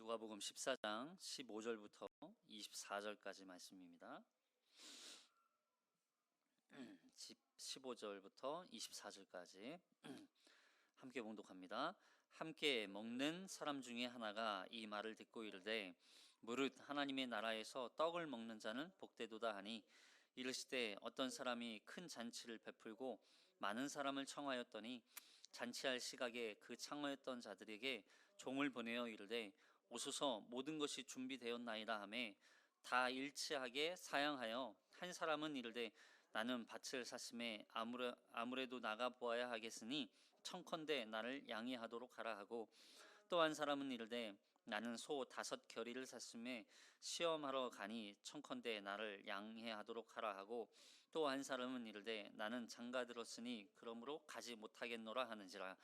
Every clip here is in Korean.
누가복음 14장 15절부터 24절까지 말씀입니다. 15절부터 24절까지 함께 봉독합니다. 함께 먹는 사람 중에 하나가 이 말을 듣고 이르되 무릇 하나님의 나라에서 떡을 먹는 자는 복되도다 하니 이르시되 어떤 사람이 큰 잔치를 베풀고 많은 사람을 청하였더니 잔치할 시각에 그 청하였던 자들에게 종을 보내어 이르되 오소서 모든 것이 준비되었나이다 하매 다 일치하게 사양하여 한 사람은 이르되 나는 밭을 샀음에 아무래도 나가 보아야 하겠으니 청컨대 나를 양해하도록 하라 하고 또 한 사람은 이르되 나는 소 5 겨리를 샀음에 시험하러 가니 청컨대 나를 양해하도록 하라 하고 또 한 사람은 이르되 나는 장가 들었으니 그러므로 가지 못하겠노라 하는지라.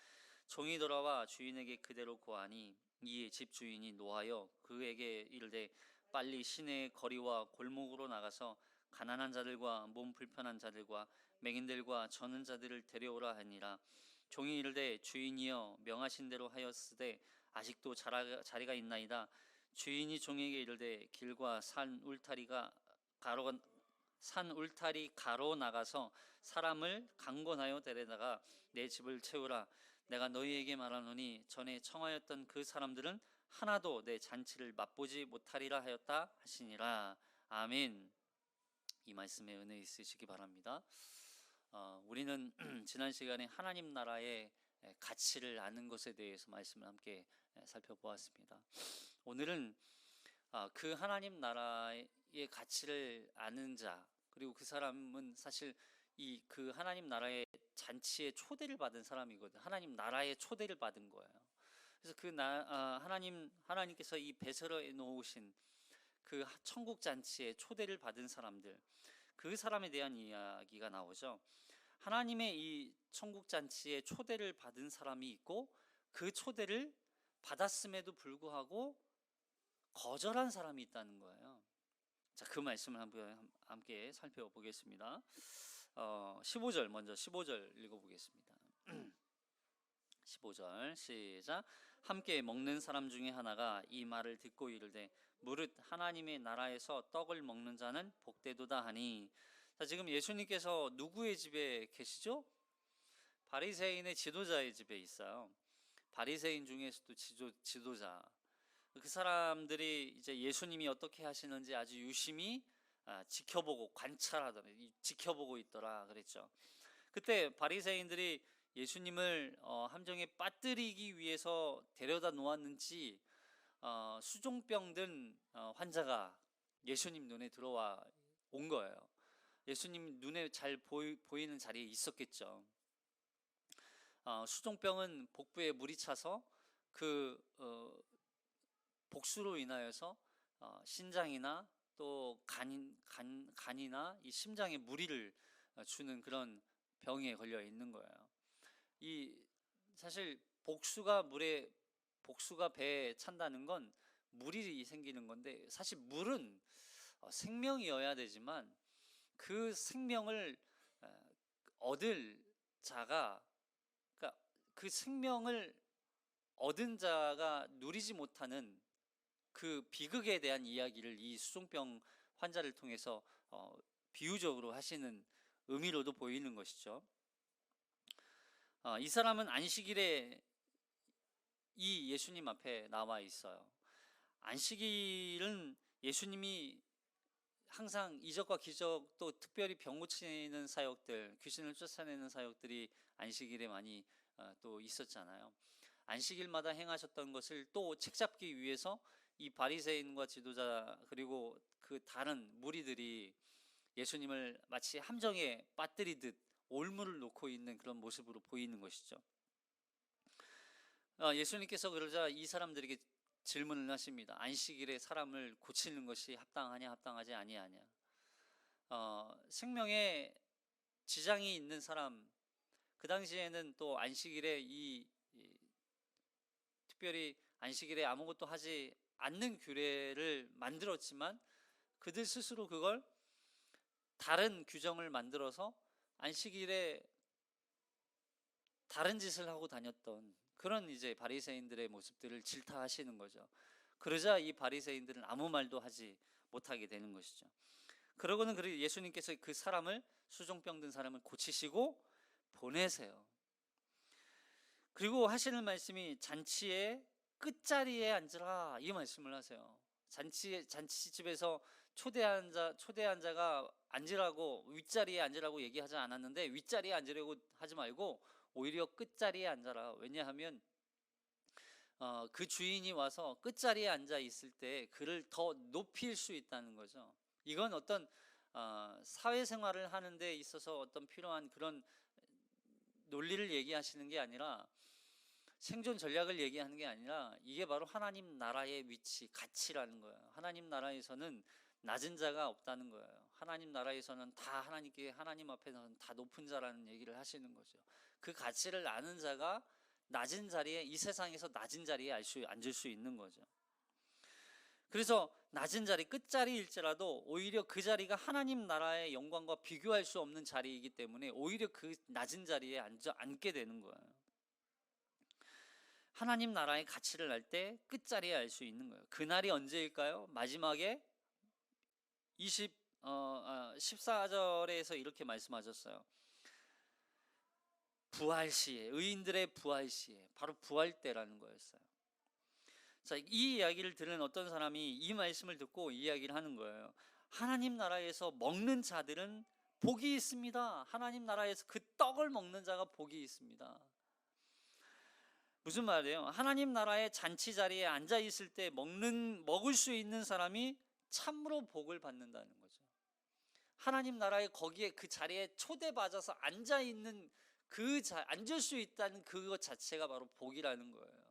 종이 돌아와 주인에게 그대로 고하니 이에 집 주인이 노하여 그에게 이르되 빨리 시내의 거리와 골목으로 나가서 가난한 자들과 몸 불편한 자들과 맹인들과 저는 자들을 데려오라 하니라. 종이 이르되 주인이여 명하신 대로 하였으되 아직도 자리가 있나이다. 주인이 종에게 이르되 길과 산 울타리 가로 나가서 사람을 강권하여 데려다가 내 집을 채우라. 내가 너희에게 말하노니 전에 청하였던 그 사람들은 하나도 내 잔치를 맛보지 못하리라 하였다 하시니라. 아멘. 이 말씀에 은혜 있으시기 바랍니다. 우리는 지난 시간에 하나님 나라의 가치를 아는 것에 대해서 말씀을 함께 살펴보았습니다. 오늘은 그 하나님 나라의 가치를 아는 자, 그리고 그 사람은 사실 그 하나님 나라의 잔치에 초대를 받은 사람이거든. 하나님 나라의 초대를 받은 거예요. 그래서 하나님께서 이 베풀어 놓으신 그 천국 잔치에 초대를 받은 사람들, 그 사람에 대한 이야기가 나오죠. 하나님의 이 천국 잔치에 초대를 받은 사람이 있고 그 초대를 받았음에도 불구하고 거절한 사람이 있다는 거예요. 자, 그 말씀을 함께 살펴보겠습니다. 15절 먼저 15절 읽어보겠습니다. 15절 시작. 함께 먹는 사람 중에 하나가 이 말을 듣고 이르되 무릇 하나님의 나라에서 떡을 먹는 자는 복되도다 하니. 자, 지금 예수님께서 누구의 집에 계시죠? 바리새인의 지도자의 집에 있어요. 바리새인 중에서도 지도자. 그 사람들이 이제 예수님이 어떻게 하시는지 아주 유심히 지켜보고 지켜보고 있더라 그랬죠. 그때 바리새인들이 예수님을 함정에 빠뜨리기 위해서 데려다 놓았는지 수종병 든 환자가 예수님 눈에 들어와 온 거예요. 예수님 눈에 잘 보이는 자리에 있었겠죠. 수종병은 복부에 물이 차서 그 복수로 인하여서 신장이나 또 간이나 이 심장에 무리를 주는 그런 병에 걸려 있는 거예요. 사실 복수가 배에 찬다는 건 물이 생기는 건데, 사실 물은 생명이어야 되지만 그 생명을 얻을 자가, 그러니까 그 생명을 얻은 자가 누리지 못하는 그 비극에 대한 이야기를 이 수종병 환자를 통해서 비유적으로 하시는 의미로도 보이는 것이죠. 이 사람은 안식일에 이 예수님 앞에 나와 있어요. 안식일은 예수님이 항상 이적과 기적, 또 특별히 병 고치는 사역들, 귀신을 쫓아내는 사역들이 안식일에 많이 또 있었잖아요. 안식일마다 행하셨던 것을 또 책잡기 위해서 이 바리새인과 지도자 그리고 그 다른 무리들이 예수님을 마치 함정에 빠뜨리듯 올무를 놓고 있는 그런 모습으로 보이는 것이죠. 예수님께서 그러자 이 사람들에게 질문을 하십니다. 안식일에 사람을 고치는 것이 합당하냐 합당하지 아니하냐. 생명에 지장이 있는 사람, 그 당시에는 또 안식일에 특별히 안식일에 아무것도 하지 않는 규례를 만들었지만 그들 스스로 그걸 다른 규정을 만들어서 안식일에 다른 짓을 하고 다녔던 그런 이제 바리새인들의 모습들을 질타하시는 거죠. 그러자 이 바리새인들은 아무 말도 하지 못하게 되는 것이죠. 그러고는 예수님께서 그 사람을, 수종병 든 사람을 고치시고 보내세요. 그리고 하시는 말씀이 잔치의 끝자리에 앉으라, 이 말씀을 하세요. 잔치집에서 초대한 자가 앉으라고, 윗자리에 앉으라고 얘기하지 않았는데 윗자리에 앉으려고 하지 말고 오히려 끝자리에 앉아라. 왜냐하면 그 주인이 와서 끝자리에 앉아 있을 때 그를 더 높일 수 있다는 거죠. 이건 어떤 사회생활을 하는 데 있어서 어떤 필요한 그런 논리를 얘기하시는 게 아니라, 생존 전략을 얘기하는 게 아니라, 이게 바로 하나님 나라의 위치, 가치라는 거예요. 하나님 나라에서는 낮은 자가 없다는 거예요. 하나님 나라에서는 다 하나님 앞에서는 다 높은 자라는 얘기를 하시는 거죠. 그 가치를 아는 자가 낮은 자리에, 이 세상에서 낮은 자리에 앉을 수 있는 거죠. 그래서 낮은 자리, 끝자리일지라도 오히려 그 자리가 하나님 나라의 영광과 비교할 수 없는 자리이기 때문에 오히려 그 낮은 자리에 앉게 되는 거예요. 하나님 나라의 가치를 알 때 끝자리에 알 수 있는 거예요. 그날이 언제일까요? 마지막에 14절에서 이렇게 말씀하셨어요. 부활 시에, 의인들의 부활 시에, 바로 부활 때라는 거였어요. 자, 이 이야기를 들은 어떤 사람이 이 말씀을 듣고 이야기를 하는 거예요. 하나님 나라에서 먹는 자들은 복이 있습니다. 하나님 나라에서 그 떡을 먹는 자가 복이 있습니다. 무슨 말이에요? 하나님 나라의 잔치 자리에 앉아 있을 때 먹을 수 있는 사람이 참으로 복을 받는다는 거죠. 하나님 나라의 거기에 그 자리에 초대받아서 앉아 있는 앉을 수 있다는 그것 자체가 바로 복이라는 거예요.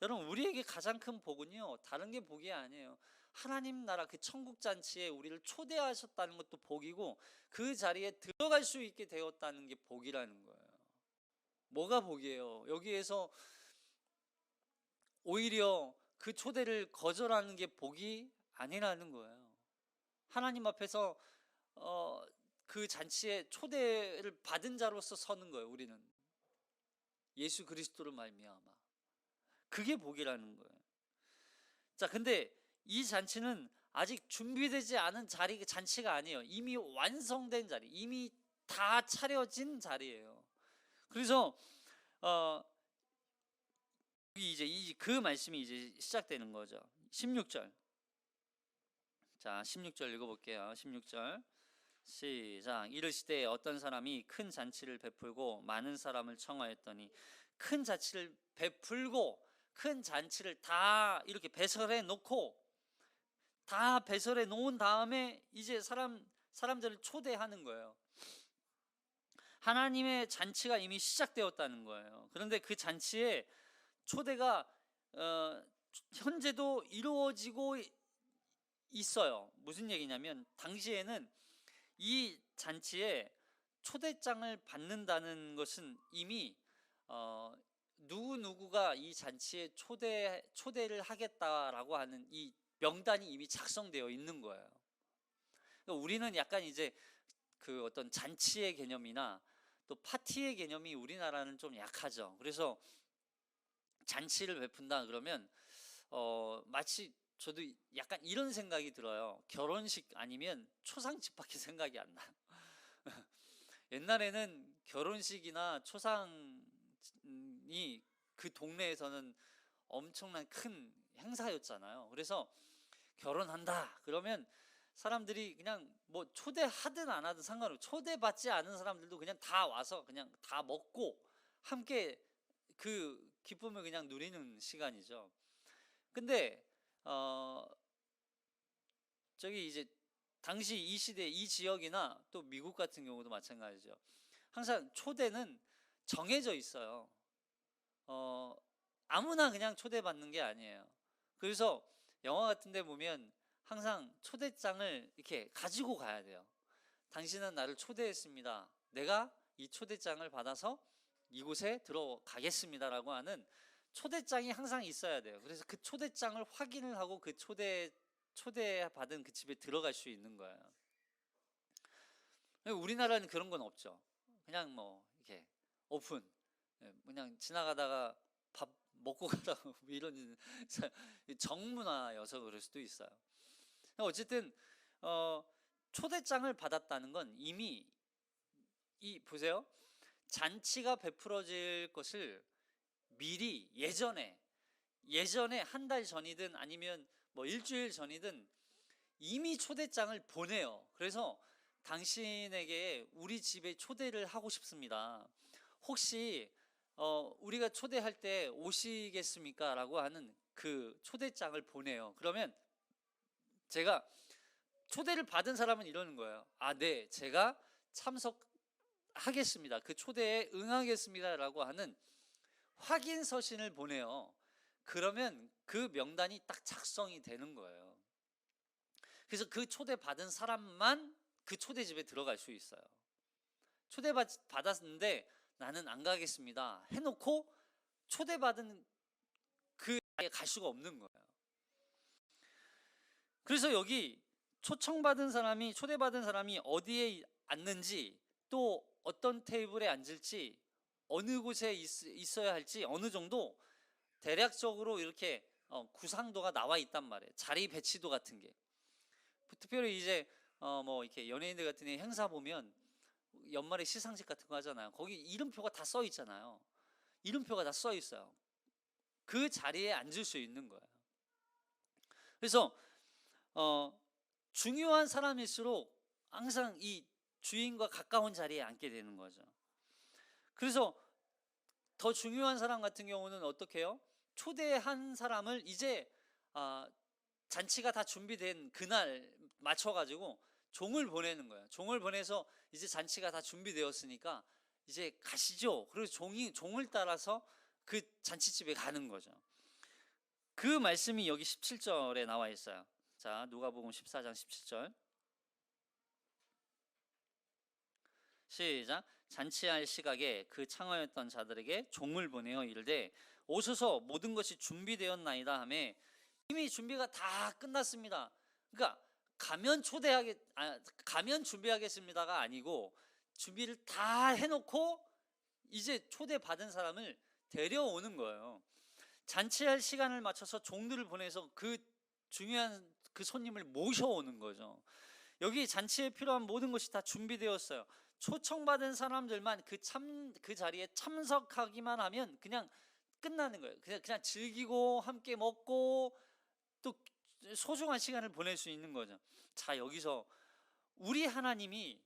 여러분, 우리에게 가장 큰 복은요, 다른 게 복이 아니에요. 하나님 나라 그 천국 잔치에 우리를 초대하셨다는 것도 복이고, 그 자리에 들어갈 수 있게 되었다는 게 복이라는 거예요. 뭐가 복이에요? 여기에서 오히려 그 초대를 거절하는 게 복이 아니라는 거예요. 하나님 앞에서 그 잔치에 초대를 받은 자로서 서는 거예요. 우리는 예수 그리스도를 말미암아, 그게 복이라는 거예요. 자, 근데 이 잔치는 아직 준비되지 않은 잔치가 아니에요. 이미 완성된 자리, 이미 다 차려진 자리예요. 그래서 이제 그 말씀이 이제 시작되는 거죠. 16절. 자, 16절 읽어볼게요. 16절 시작. 이르시되 어떤 사람이 큰 잔치를 베풀고 많은 사람을 청하였더니, 큰 잔치를 베풀고 큰 잔치를 다 이렇게 배설해 놓고, 다 배설해 놓은 다음에 이제 사람들을 초대하는 거예요. 하나님의 잔치가 이미 시작되었다는 거예요. 그런데 그 잔치에 초대가 현재도 이루어지고 있어요. 무슨 얘기냐면, 당시에는 이 잔치에 초대장을 받는다는 것은 이미 누구누구가 이 잔치에 초대를 하겠다라고 하는 이 명단이 이미 작성되어 있는 거예요. 그러니까 우리는 약간 이제 그 어떤 잔치의 개념이나 또 파티의 개념이 우리나라는 좀 약하죠. 그래서 잔치를 베푼다 그러면 마치 저도 약간 이런 생각이 들어요. 결혼식 아니면 초상집밖에 생각이 안 나요. 옛날에는 결혼식이나 초상이 그 동네에서는 엄청난 큰 행사였잖아요. 그래서 결혼한다 그러면 사람들이 그냥 뭐 초대하든 안 하든 상관없고, 초대받지 않은 사람들도 그냥 다 와서 그냥 다 먹고 함께 그 기쁨을 그냥 누리는 시간이죠. 근데 저기 이제 당시 이 시대, 이 지역이나 또 미국 같은 경우도 마찬가지죠. 항상 초대는 정해져 있어요. 아무나 그냥 초대받는 게 아니에요. 그래서 영화 같은 데 보면 항상 초대장을 이렇게 가지고 가야 돼요. 당신은 나를 초대했습니다. 내가 이 초대장을 받아서 이곳에 들어가겠습니다라고 하는 초대장이 항상 있어야 돼요. 그래서 그 초대장을 확인을 하고 그 초대받은 그 집에 들어갈 수 있는 거예요. 우리나라는 그런 건 없죠. 그냥 뭐 이렇게 오픈, 그냥 지나가다가 밥 먹고 가라고 이런 정문화여서 그럴 수도 있어요. 어쨌든 초대장을 받았다는 건 이미 보세요. 잔치가 베풀어질 것을 미리 예전에 한 달 전이든 아니면 뭐 일주일 전이든 이미 초대장을 보내요. 그래서 당신에게 우리 집에 초대를 하고 싶습니다. 혹시 우리가 초대할 때 오시겠습니까? 라고 하는 그 초대장을 보내요. 그러면 제가 초대를 받은 사람은 이러는 거예요. 아, 네, 제가 참석하겠습니다. 그 초대에 응하겠습니다. 라고 하는 확인 서신을 보내요. 그러면 그 명단이 딱 작성이 되는 거예요. 그래서 그 초대받은 사람만 그 초대집에 들어갈 수 있어요. 초대받았는데 나는 안 가겠습니다 해놓고 초대받은 그 자리에 갈 수가 없는 거예요. 그래서 여기 초대받은 사람이 어디에 앉는지, 또 어떤 테이블에 앉을지, 어느 곳에 있어야 할지 어느 정도 대략적으로 이렇게 구상도가 나와 있단 말이에요. 자리 배치도 같은 게. 특별히 이제 뭐 이렇게 연예인들 같은 행사 보면 연말에 시상식 같은 거 하잖아요. 거기 이름표가 다 써 있잖아요. 이름표가 다 써 있어요. 그 자리에 앉을 수 있는 거예요. 그래서 중요한 사람일수록 항상 이 주인과 가까운 자리에 앉게 되는 거죠. 그래서 더 중요한 사람 같은 경우는 어떻게 해요? 초대한 사람을 이제 잔치가 다 준비된 그날 맞춰가지고 종을 보내는 거예요. 종을 보내서 이제 잔치가 다 준비되었으니까 이제 가시죠. 그래서 종을 따라서 그 잔치집에 가는 거죠. 그 말씀이 여기 17절에 나와 있어요. 자, 누가복음 14장 17절 시작. 잔치할 시각에 그 청하였던 자들에게 종을 보내어 이르되 오소서, 모든 것이 준비되었나이다 하매 이미 준비가 다 끝났습니다. 그러니까 가면 준비하겠습니다가 아니고 준비를 다 해놓고 이제 초대받은 사람을 데려오는 거예요. 잔치할 시간을 맞춰서 종들을 보내서 그 중요한 그 손님을 모셔오는 거죠. 여기 잔치에 필요한 모든 것이 다 준비되었어요. 초청받은 사람들만 그 자리에 참석하기만 하면 그냥 끝나는 거예요. 그냥 즐기고 함께 먹고 또 소중한 시간을 보낼 수 있는 거죠. 자, 여기서 우리 하나님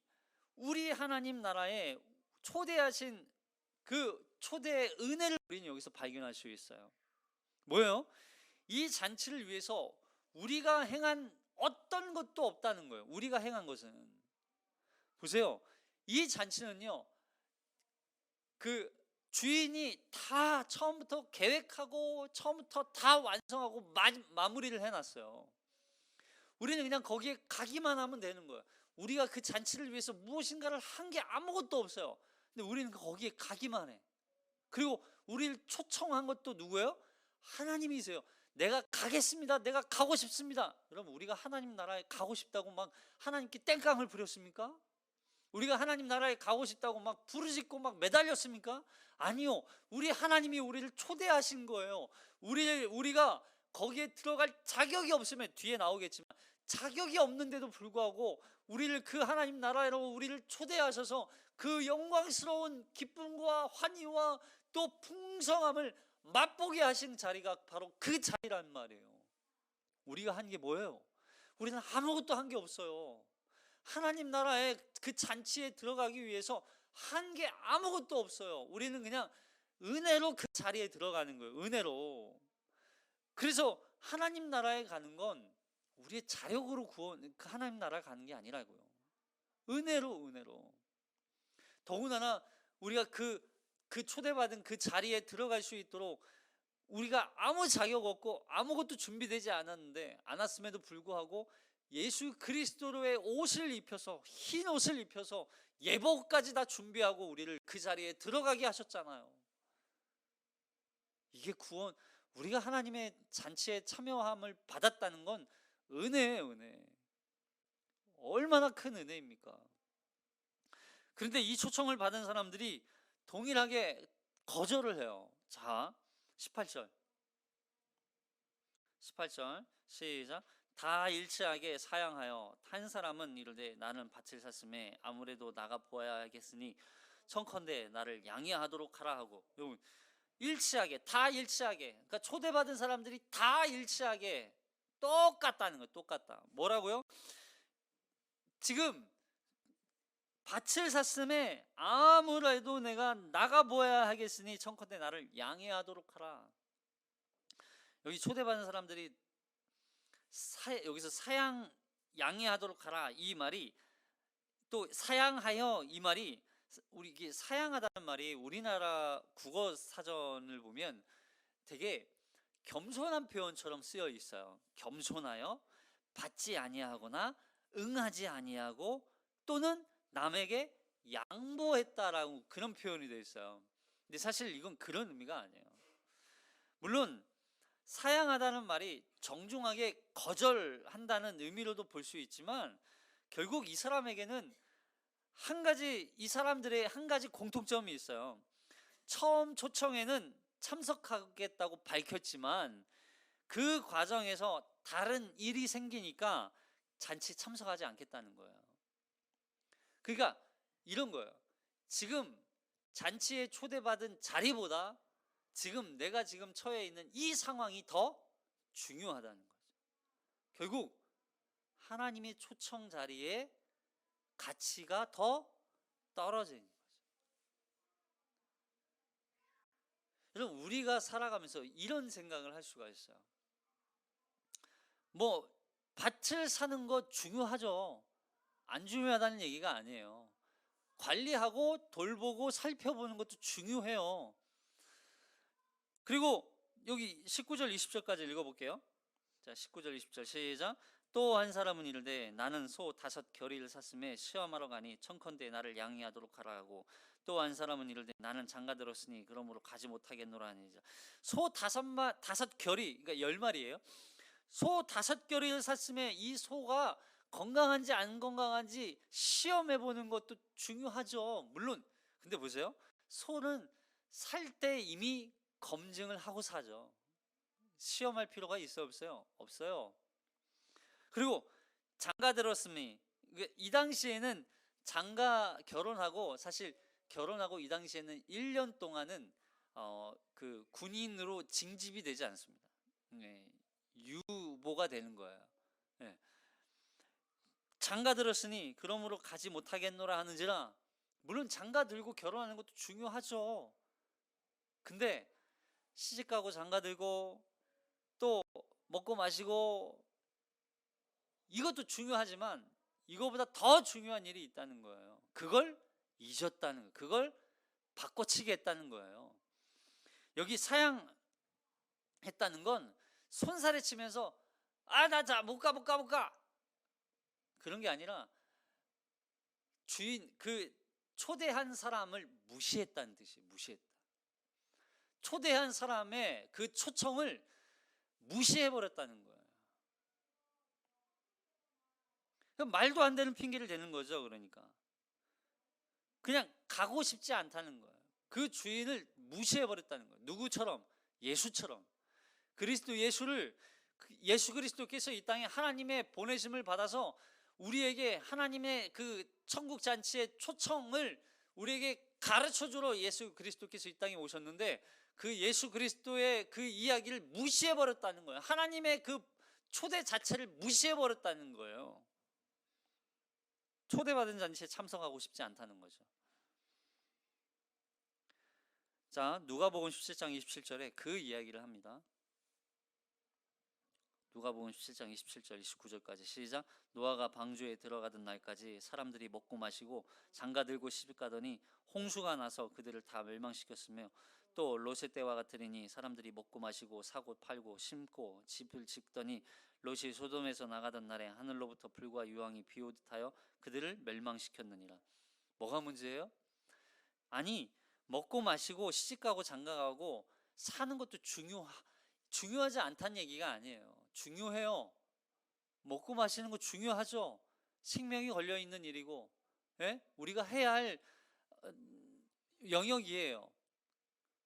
나라에 초대하신 그 초대의 은혜를 우리는 여기서 발견할 수 있어요. 뭐예요? 이 잔치를 위해서 우리가 행한 어떤 것도 없다는 거예요. 우리가 행한 것은 보세요. 이 잔치는요, 그 주인이 다 처음부터 계획하고 처음부터 다 완성하고 마무리를 해놨어요. 우리는 그냥 거기에 가기만 하면 되는 거예요. 우리가 그 잔치를 위해서 무엇인가를 한 게 아무것도 없어요. 근데 우리는 거기에 가기만 해. 그리고 우리를 초청한 것도 누구예요? 하나님이세요. 내가 가겠습니다. 내가 가고 싶습니다. 여러분, 우리가 하나님 나라에 가고 싶다고 막 하나님께 땡깡을 부렸습니까? 우리가 하나님 나라에 가고 싶다고 막 부르짖고 막 매달렸습니까? 아니요. 우리 하나님이 우리를 초대하신 거예요. 우리가 거기에 들어갈 자격이 없으면 뒤에 나오겠지만 자격이 없는데도 불구하고 우리를 그 하나님 나라로 우리를 초대하셔서 그 영광스러운 기쁨과 환희와 또 풍성함을 맛보게 하신 자리가 바로 그 자리란 말이에요. 우리가 한 게 뭐예요? 우리는 아무것도 한 게 없어요. 하나님 나라의 그 잔치에 들어가기 위해서 한 게 아무것도 없어요. 우리는 그냥 은혜로 그 자리에 들어가는 거예요. 은혜로. 그래서 하나님 나라에 가는 건 우리의 자력으로 그 하나님 나라에 가는 게 아니라고요. 은혜로. 더군다나 우리가 그 초대받은 그 자리에 들어갈 수 있도록 우리가 아무 자격 없고 아무것도 준비되지 않았음에도 불구하고 예수 그리스도의 옷을 입혀서, 흰 옷을 입혀서 예복까지 다 준비하고 우리를 그 자리에 들어가게 하셨잖아요. 이게 구원, 우리가 하나님의 잔치에 참여함을 받았다는 건 은혜예요, 은혜. 얼마나 큰 은혜입니까? 그런데 이 초청을 받은 사람들이 동일하게 거절을 해요. 자, 18절. 18절 시작. 다 일치하게 사양하여 한 사람은 이르되 나는 밭을 샀음에 아무래도 나가 보아야겠으니 청컨대 나를 양해하도록 하라 하고, 일치하게, 다 일치하게, 그러니까 초대받은 사람들이 다 일치하게 똑같다는 거예요. 똑같다. 뭐라고요? 지금 밭을 샀음에 아무래도 내가 나가 보아야 하겠으니 청컨대 나를 양해하도록 하라. 여기 초대받은 사람들이 여기서 양해하도록 하라 이 말이, 또 사양하여 이 말이, 우리 이게 사양하다는 말이 우리나라 국어 사전을 보면 되게 겸손한 표현처럼 쓰여 있어요. 겸손하여, 받지 아니하거나 응하지 아니하고 또는 남에게 양보했다라고 그런 표현이 되어 있어요. 근데 사실 이건 그런 의미가 아니에요. 물론 사양하다는 말이 정중하게 거절한다는 의미로도 볼 수 있지만, 결국 이 사람에게는 이 사람들의 한 가지 공통점이 있어요. 처음 초청에는 참석하겠다고 밝혔지만 그 과정에서 다른 일이 생기니까 잔치 참석하지 않겠다는 거예요. 그러니까 이런 거예요. 지금 잔치에 초대받은 자리보다 지금 내가 지금 처해 있는 이 상황이 더 중요하다는 거죠. 결국 하나님의 초청 자리에 가치가 더 떨어지는 거죠. 여러분, 우리가 살아가면서 이런 생각을 할 수가 있어요. 뭐 밭을 사는 거 중요하죠. 안 중요하다는 얘기가 아니에요. 관리하고 돌보고 살펴보는 것도 중요해요. 그리고 여기 19절 20절까지 읽어볼게요. 자, 19절 20절 시작. 또 한 사람은 이르되 나는 소 5겨리를 샀음에 시험하러 가니 청컨대 나를 양해하도록 하라 하고, 또 한 사람은 이르되 나는 장가 들었으니 그러므로 가지 못하겠노라 하니. 소 5겨리, 그러니까 10마리예요. 소 5겨리를 샀음에 이 소가 건강한지 안 건강한지 시험해 보는 것도 중요하죠. 물론. 근데 보세요. 소는 살 때 이미 검증을 하고 사죠. 시험할 필요가 있어요, 없어요? 없어요. 그리고 장가 들었으니, 이 당시에는 결혼하고 이 당시에는 1년 동안은 그 군인으로 징집이 되지 않습니다. 네, 유보가 되는 거예요. 네. 장가 들었으니 그러므로 가지 못하겠노라 하는지라. 물론 장가 들고 결혼하는 것도 중요하죠. 근데 시집가고 장가 들고 또 먹고 마시고 이것도 중요하지만 이거보다 더 중요한 일이 있다는 거예요. 그걸 잊었다는 거예요. 그걸 바꿔치기 했다는 거예요. 여기 사양했다는 건 손살에 치면서 나 못 가 그런 게 아니라 그 초대한 사람을 무시했다는 뜻이에요. 무시했다. 초대한 사람의 그 초청을 무시해버렸다는 거예요. 말도 안 되는 핑계를 대는 거죠. 그러니까 그냥 가고 싶지 않다는 거예요. 그 주인을 무시해버렸다는 거예요. 누구처럼? 예수처럼. 예수 그리스도께서 이 땅에 하나님의 보내심을 받아서 우리에게 하나님의 그 천국 잔치의 초청을 우리에게 가르쳐주러 예수 그리스도께서 이 땅에 오셨는데, 그 예수 그리스도의 그 이야기를 무시해버렸다는 거예요. 하나님의 그 초대 자체를 무시해버렸다는 거예요. 초대받은 잔치에 참석하고 싶지 않다는 거죠. 자, 누가복음 17장 27절에 그 이야기를 합니다. 누가복음 17장 27절 29절까지 시작. 노아가 방주에 들어가던 날까지 사람들이 먹고 마시고 장가 들고 시집가더니 홍수가 나서 그들을 다 멸망시켰으며, 또 롯의 때와 같으리니 사람들이 먹고 마시고 사고 팔고 심고 집을 짓더니 롯이 소돔에서 나가던 날에 하늘로부터 불과 유황이 비오듯 하여 그들을 멸망시켰느니라. 뭐가 문제예요? 아니, 먹고 마시고 시집가고 장가가고 사는 것도 중요하지 않다는 얘기가 아니에요. 중요해요. 먹고 마시는 거 중요하죠. 생명이 걸려있는 일이고, 우리가 해야 할 영역이에요.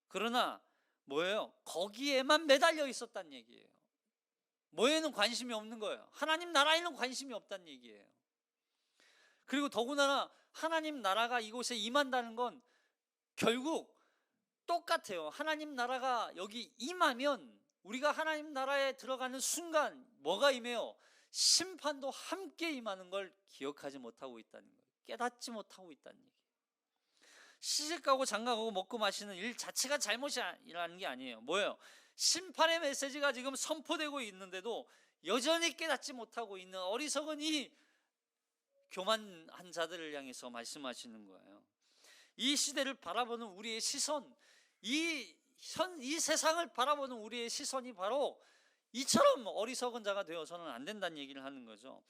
그러나 뭐예요? 거기에만 매달려 있었단 얘기예요. 뭐에는 관심이 없는 거예요. 하나님 나라에는 관심이 없단 얘기예요. 그리고 더군다나 하나님 나라가 이곳에 임한다는 건 결국 똑같아요. 하나님 나라가 여기 임하면 우리가 하나님 나라에 들어가는 순간 뭐가 임해요? 심판도 함께 임하는 걸 기억하지 못하고 있다는 거예요. 깨닫지 못하고 있다는 얘기예요. 시집가고 장가가고 먹고 마시는 일 자체가 잘못이라는 게 아니에요. 뭐예요? 심판의 메시지가 지금 선포되고 있는데도 여전히 깨닫지 못하고 있는 어리석은 이 교만한 자들을 향해서 말씀하시는 거예요. 이 시대를 바라보는 우리의 시선, 이 세상을 바라보는 우리의 시선이 바로 이처럼 어리석은 자가 되어서는 안 된다는 얘기를 하는 거죠.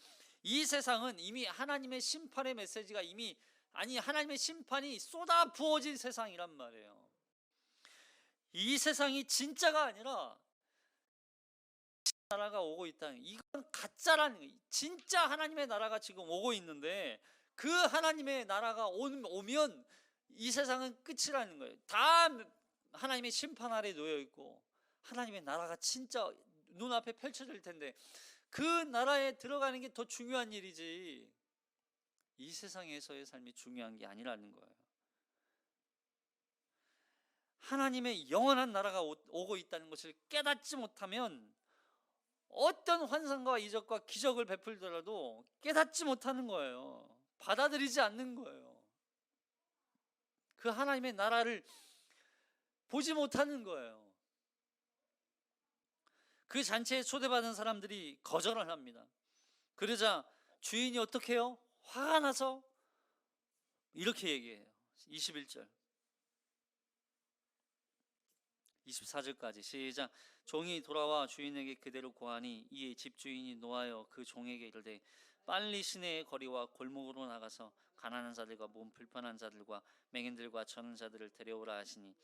이 세상은 이미 하나님의 심판의 메시지가 하나님의 심판이 쏟아 부어진 세상이란 말이에요. 이 세상이 진짜가 아니라 나라가 오고 있다는, 이건 가짜라는 거예요. 진짜 하나님의 나라가 지금 오고 있는데 그 하나님의 나라가 오면 이 세상은 끝이라는 거예요. 다 하나님의 심판 아래 놓여 있고 하나님의 나라가 진짜 눈앞에 펼쳐질 텐데 그 나라에 들어가는 게 더 중요한 일이지 이 세상에서의 삶이 중요한 게 아니라는 거예요. 하나님의 영원한 나라가 오고 있다는 것을 깨닫지 못하면 어떤 환상과 이적과 기적을 베풀더라도 깨닫지 못하는 거예요. 받아들이지 않는 거예요. 그 하나님의 나라를 보지 못하는 거예요. 그 잔치에 초대받은 사람들이 거절을 합니다. 그러자 주인이 어떻게 해요? 화가 나서 이렇게 얘기해요. 21절 24절까지 시작. 종이 돌아와 주인에게 그대로 고하니 이에 집주인이 노하여 그 종에게 이르되 빨리 시내의 거리와 골목으로 나가서 가난한 자들과 몸 불편한 자들과 맹인들과 저는 자들을 데려오라 하시니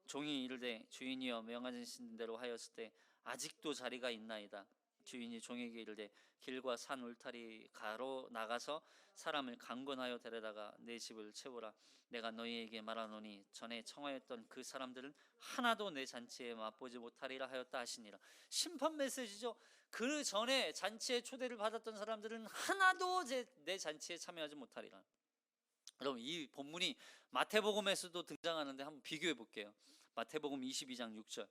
종이 이르되 주인이여 명하신 대로 하였을 때 아직도 자리가 있나이다. 주인이 종에게 이르되 길과 산 울타리 가로 나가서 사람을 강권하여 데려다가 내 집을 채우라. 내가 너희에게 말하노니 전에 청하였던 그 사람들은 하나도 내 잔치에 맛보지 못하리라 하였다 하시니라. 심판 메시지죠. 그 전에 잔치에 초대를 받았던 사람들은 하나도 내 잔치에 참여하지 못하리라. 여러분, 이 본문이 마태복음에서도 등장하는데 한번 비교해 볼게요. 마태복음 22장 6절.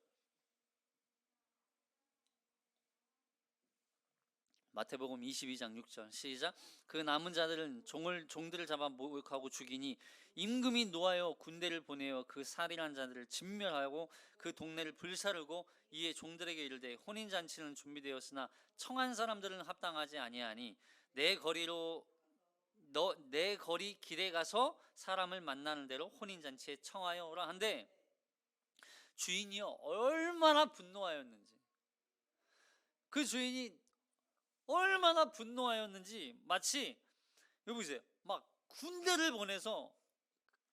마태복음 22장 6절 시작. 그 남은 자들은 종들을 잡아 모욕하고 죽이니 임금이 노하여 군대를 보내어 그 살인한 자들을 진멸하고 그 동네를 불사르고 이에 종들에게 이르되 혼인잔치는 준비되었으나 청한 사람들은 합당하지 아니하니 내 거리 길에 가서 사람을 만나는 대로 혼인잔치에 청하여 오라 한데, 주인이요 얼마나 분노하였는지, 그 주인이 얼마나 분노하였는지 마치 여기 보세요. 막 군대를 보내서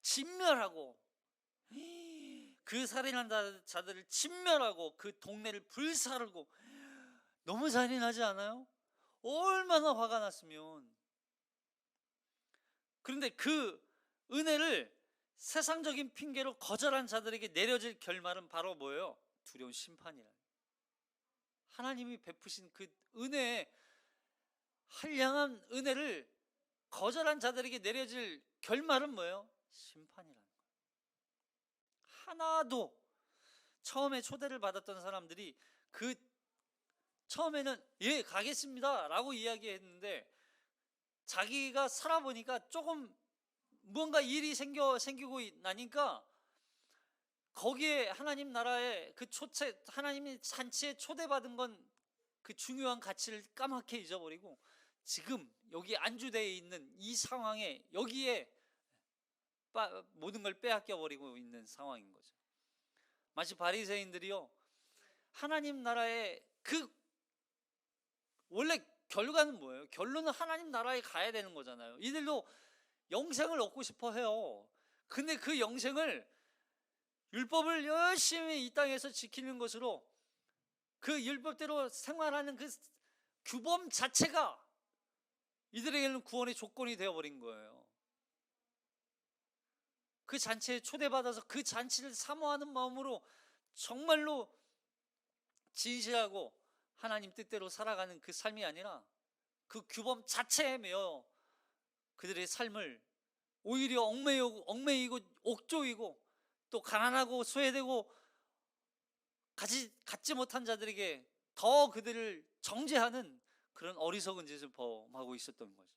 진멸하고 그 살인한 자들을 진멸하고 그 동네를 불사르고, 너무 잔인하지 않아요? 얼마나 화가 났으면. 그런데 그 은혜를 세상적인 핑계로 거절한 자들에게 내려질 결말은 바로 뭐예요? 두려운 심판이라. 하나님이 베푸신 그 은혜에 한량한 은혜를 거절한 자들에게 내려질 결말은 뭐예요? 심판이라는 거예요. 하나도 처음에 초대를 받았던 사람들이 그 처음에는 예 가겠습니다 라고 이야기했는데 자기가 살아보니까 조금 뭔가 일이 생기고 나니까 거기에 하나님 나라의 그 하나님이 잔치에 초대받은 건 그 중요한 가치를 까맣게 잊어버리고 지금 여기 안주되어 있는 이 상황에 여기에 모든 걸 빼앗겨 버리고 있는 상황인 거죠. 마치 바리새인들이요, 하나님 나라의 그 원래 결과는 뭐예요? 결론은 하나님 나라에 가야 되는 거잖아요. 이들도 영생을 얻고 싶어 해요. 근데 그 영생을 율법을 열심히 이 땅에서 지키는 것으로 그 율법대로 생활하는 그 규범 자체가 이들에게는 구원의 조건이 되어버린 거예요. 그 잔치에 초대받아서 그 잔치를 사모하는 마음으로 정말로 진실하고 하나님 뜻대로 살아가는 그 삶이 아니라 그 규범 자체에 매여 그들의 삶을 오히려 얽매이고 옥조이고 또 가난하고 소외되고 갖지 못한 자들에게 더 그들을 정죄하는 그런 어리석은 짓을 범하고 있었던 거죠.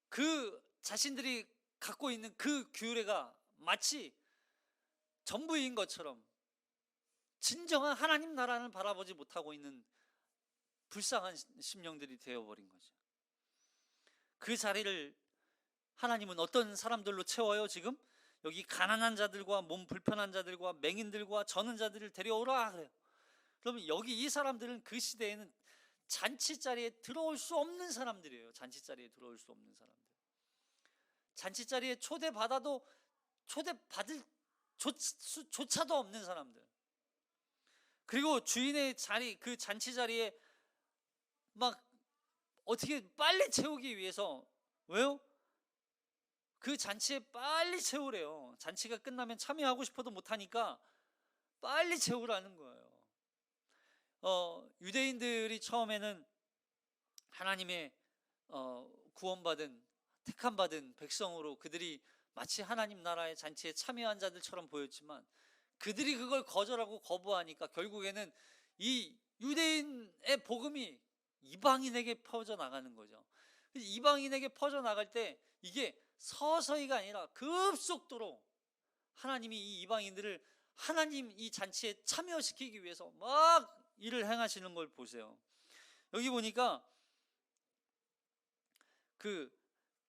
그 자신들이 갖고 있는 그 규례가 마치 전부인 것처럼 진정한 하나님 나라를 바라보지 못하고 있는 불쌍한 심령들이 되어버린 거죠. 그 자리를 하나님은 어떤 사람들로 채워요? 지금 여기 가난한 자들과 몸 불편한 자들과 맹인들과 저는 자들을 데려오라 그래요. 그러면 여기 이 사람들은 그 시대에는 잔치자리에 들어올 수 없는 사람들이에요. 잔치자리에 들어올 수 없는 사람들. 잔치자리에 초대받아도 초대받을 조차도 없는 사람들. 그리고 주인의 자리, 그 잔치 자리에 막 어떻게 빨리 채우기 위해서, 왜요? 그 잔치에 빨리 채우래요. 잔치가 끝나면 참여하고 싶어도 못하니까 빨리 채우라는 거예요. 유대인들이 처음에는 하나님의 구원받은 택함받은 백성으로 그들이 마치 하나님 나라의 잔치에 참여한 자들처럼 보였지만 그들이 그걸 거절하고 거부하니까 결국에는 이 유대인의 복음이 이방인에게 퍼져나가는 거죠. 이방인에게 퍼져나갈 때 이게 서서히가 아니라 급속도로 하나님이 이 이방인들을 하나님 이 잔치에 참여시키기 위해서 막 일을 행하시는 걸 보세요. 여기 보니까 그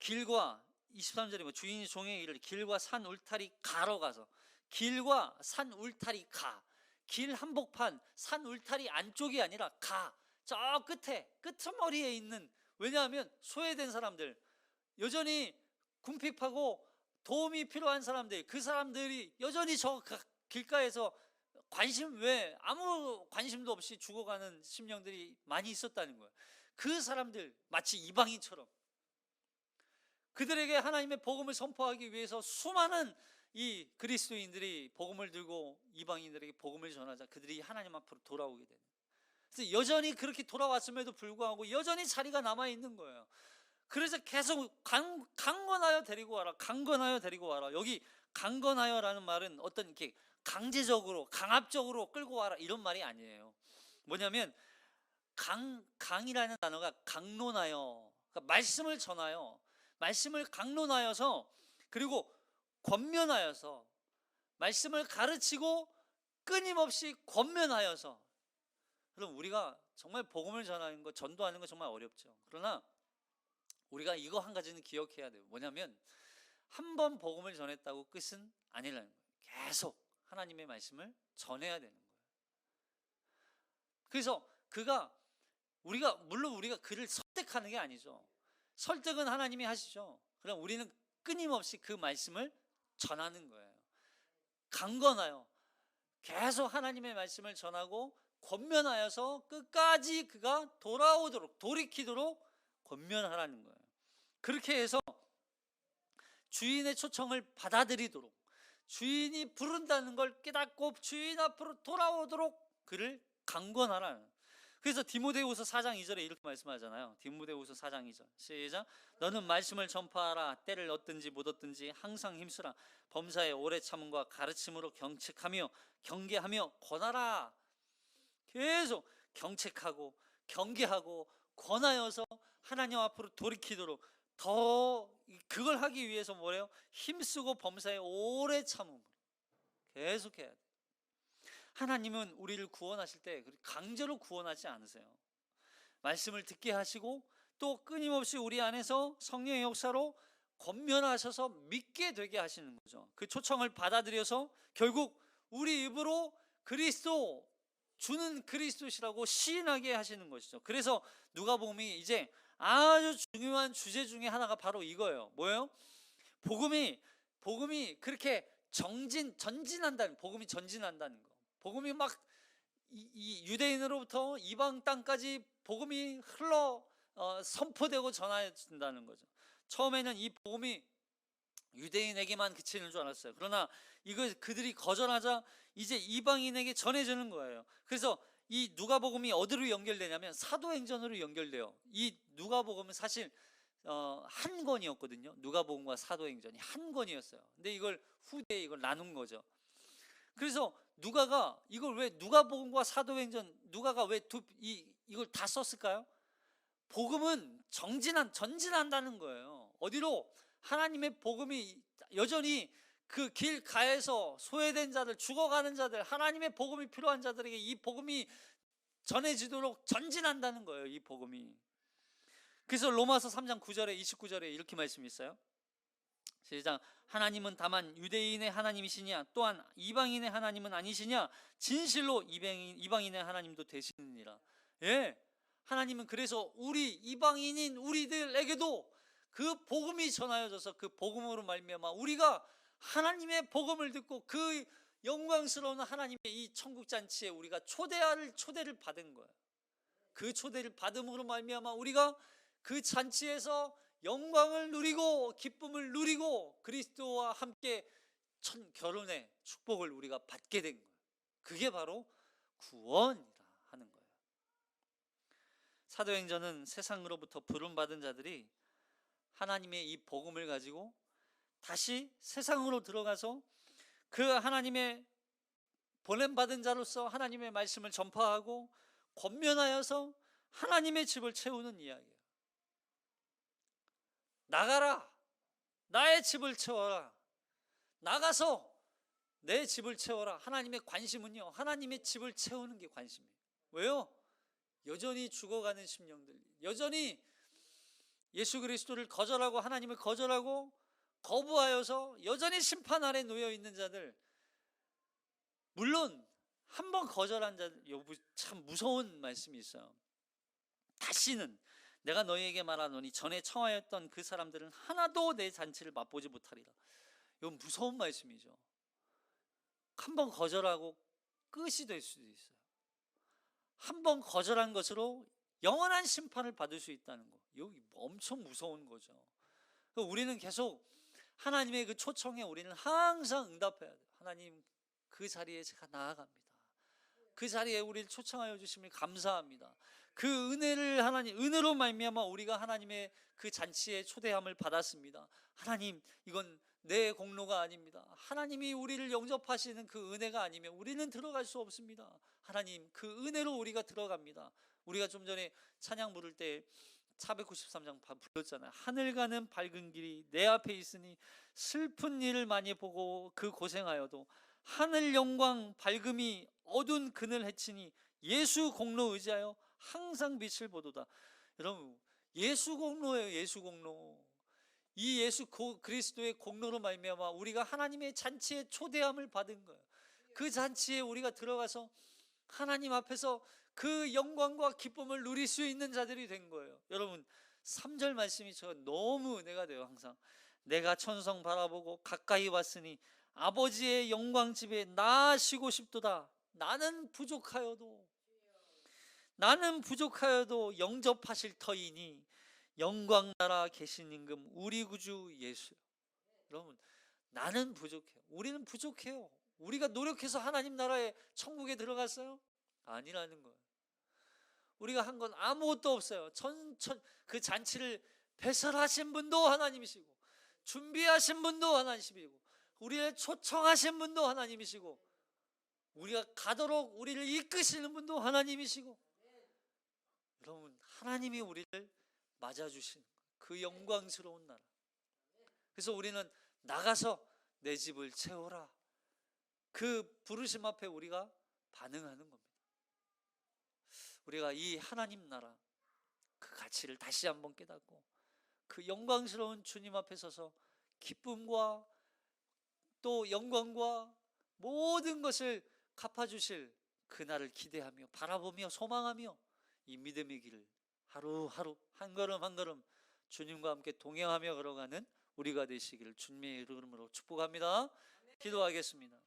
길과 23절에 주인이 종에게 이르되 길과 산 울타리 가로 가서, 길과 산 울타리 가, 길 한복판 산 울타리 안쪽이 아니라 저 끝에 끄트머리에 있는, 왜냐하면 소외된 사람들, 여전히 궁핍하고 도움이 필요한 사람들, 그 사람들이 여전히 저 길가에서 왜 아무 관심도 없이 죽어가는 심령들이 많이 있었다는 거예요. 그 사람들 마치 이방인처럼 그들에게 하나님의 복음을 선포하기 위해서 수많은 이 그리스도인들이 복음을 들고 이방인들에게 복음을 전하자 그들이 하나님 앞으로 돌아오게 되는, 그래서 여전히 그렇게 돌아왔음에도 불구하고 여전히 자리가 남아있는 거예요. 그래서 계속 강건하여 데리고 와라, 강건하여 데리고 와라. 여기 강건하여라는 말은 어떤 이렇게 강제적으로 강압적으로 끌고 와라 이런 말이 아니에요. 뭐냐면 강이라는 단어가 강론하여, 그러니까 말씀을 전하여, 말씀을 강론하여서, 그리고 권면하여서, 말씀을 가르치고 끊임없이 권면하여서. 그럼 우리가 정말 복음을 전하는 거, 전도하는 거 정말 어렵죠. 그러나 우리가 이거 한 가지는 기억해야 돼요. 뭐냐면 한 번 복음을 전했다고 끝은 아니라는 거예요. 계속 하나님의 말씀을 전해야 되는 거예요. 그래서 물론 우리가 그를 설득하는 게 아니죠. 설득은 하나님이 하시죠. 그럼 우리는 끊임없이 그 말씀을 전하는 거예요. 강건하여 계속 하나님의 말씀을 전하고 권면하여서 끝까지 그가 돌이키도록 권면하라는 거예요. 그렇게 해서 주인의 초청을 받아들이도록, 주인이 부른다는 걸 깨닫고 주인 앞으로 돌아오도록 그를 강권하라는. 그래서 디모데후서 4장 2절에 이렇게 말씀하잖아요. 디모데후서 4장 2절 시작. 너는 말씀을 전파하라. 때를 얻든지 못 얻든지 항상 힘쓰라. 범사에 오래 참음과 가르침으로 경책하며 경계하며 권하라. 계속 경책하고 경계하고 권하여서 하나님 앞으로 돌이키도록, 더 그걸 하기 위해서 뭐래요? 힘쓰고 범사에 오래 참음으로 계속해야 돼. 하나님은 우리를 구원하실 때 강제로 구원하지 않으세요. 말씀을 듣게 하시고 또 끊임없이 우리 안에서 성령의 역사로 권면하셔서 믿게 되게 하시는 거죠. 그 초청을 받아들여서 결국 우리 입으로 그리스도, 주는 그리스도시라고 시인하게 하시는 것이죠. 그래서 누가복음이 이제 아주 중요한 주제 중에 하나가 바로 이거예요. 뭐예요? 복음이 그렇게 전진한다는, 복음이 전진한다는 거. 복음이 막 이 유대인으로부터 이방 땅까지 복음이 선포되고 전해진다는 거죠. 처음에는 이 복음이 유대인에게만 그치는 줄 알았어요. 그러나 이걸 그들이 거절하자 이제 이방인에게 전해지는 거예요. 그래서 이 누가복음이 어디로 연결되냐면 사도행전으로 연결돼요. 이 누가복음은 사실 한 권이었거든요. 누가복음과 사도행전이 한 권이었어요. 근데 이걸 후대에 이걸 나눈 거죠. 그래서 누가가 이걸 왜 누가복음과 사도행전 누가가 왜 이걸 다 썼을까요? 복음은 전진한다는 거예요. 어디로? 하나님의 복음이 여전히 그 길가에서 소외된 자들, 죽어가는 자들, 하나님의 복음이 필요한 자들에게 이 복음이 전해지도록 전진한다는 거예요. 이 복음이. 그래서 로마서 3장 9절에 29절에 이렇게 말씀이 있어요. 시작. 하나님은 다만 유대인의 하나님이시냐 또한 이방인의 하나님은 아니시냐 진실로 이방인의 하나님도 되시느니라. 예, 하나님은 그래서 우리 이방인인 우리들에게도 그 복음이 전하여져서 그 복음으로 말미암아 우리가 하나님의 복음을 듣고 그 영광스러운 하나님의 이 천국 잔치에 우리가 초대를 받은 거예요. 그 초대를 받음으로 말미암아 우리가 그 잔치에서 영광을 누리고 기쁨을 누리고 그리스도와 함께 결혼의 축복을 우리가 받게 된 거예요. 그게 바로 구원이라 하는 거예요. 사도행전은 세상으로부터 부름받은 자들이 하나님의 이 복음을 가지고 다시 세상으로 들어가서 그 하나님의 보냄받은 자로서 하나님의 말씀을 전파하고 권면하여서 하나님의 집을 채우는 이야기예요. 나가라, 나의 집을 채워라. 나가서 내 집을 채워라. 하나님의 관심은요, 하나님의 집을 채우는 게 관심이에요. 왜요? 여전히 죽어가는 심령들, 여전히 예수 그리스도를 거절하고 하나님을 거절하고 거부하여서 여전히 심판 아래 놓여 있는 자들, 물론 한 번 거절한 자들, 참 무서운 말씀이 있어요. 다시는 내가 너희에게 말하노니 전에 청하였던 그 사람들은 하나도 내 잔치를 맛보지 못하리라. 이건 무서운 말씀이죠. 한 번 거절하고 끝이 될 수도 있어요. 한 번 거절한 것으로 영원한 심판을 받을 수 있다는 거, 여기 엄청 무서운 거죠. 우리는 계속 하나님의 그 초청에 우리는 항상 응답해야 돼요. 하나님, 그 자리에 제가 나아갑니다. 그 자리에 우리를 초청하여 주심을 감사합니다. 그 은혜를 은혜로 말미암아 우리가 하나님의 그 잔치에 초대함을 받았습니다. 하나님, 이건 내 공로가 아닙니다. 하나님이 우리를 영접하시는 그 은혜가 아니면 우리는 들어갈 수 없습니다. 하나님, 그 은혜로 우리가 들어갑니다. 우리가 좀 전에 찬양 부를 때 493장 불렀잖아요. 하늘 가는 밝은 길이 내 앞에 있으니 슬픈 일을 많이 보고 그 고생하여도 하늘 영광 밝음이 어두운 그늘 해치니 예수 공로 의지하여 항상 빛을 보도다. 여러분, 예수 공로예요. 예수 공로. 이 예수 그리스도의 공로로 말미암아 우리가 하나님의 잔치에 초대함을 받은 거예요. 그 잔치에 우리가 들어가서 하나님 앞에서 그 영광과 기쁨을 누릴 수 있는 자들이 된 거예요. 여러분, 3절 말씀이 저 너무 은혜가 돼요. 항상 내가 천성 바라보고 가까이 왔으니 아버지의 영광 집에 나아가시고 싶도다. 나는 부족하여도 영접하실 터이니 영광 나라 계신 임금 우리 구주 예수. 여러분, 나는 부족해요. 우리는 부족해요. 우리가 노력해서 하나님 나라의 천국에 들어갔어요? 아니라는 거예요. 우리가 한 건 아무것도 없어요. 그 잔치를 배설하신 분도 하나님이시고, 준비하신 분도 하나님이시고, 우리를 초청하신 분도 하나님이시고, 우리가 가도록 우리를 이끄시는 분도 하나님이시고, 여러분, 하나님이 우리를 맞아주시는 그 영광스러운 나라. 그래서 우리는 나가서 내 집을 채워라, 그 부르심 앞에 우리가 반응하는 겁니다. 우리가 이 하나님 나라 그 가치를 다시 한번 깨닫고 그 영광스러운 주님 앞에 서서 기쁨과 또 영광과 모든 것을 갚아주실 그날을 기대하며 바라보며 소망하며 이 믿음의 길을 하루하루 한 걸음 한 걸음 주님과 함께 동행하며 걸어가는 우리가 되시기를 주님의 이름으로 축복합니다. 기도하겠습니다.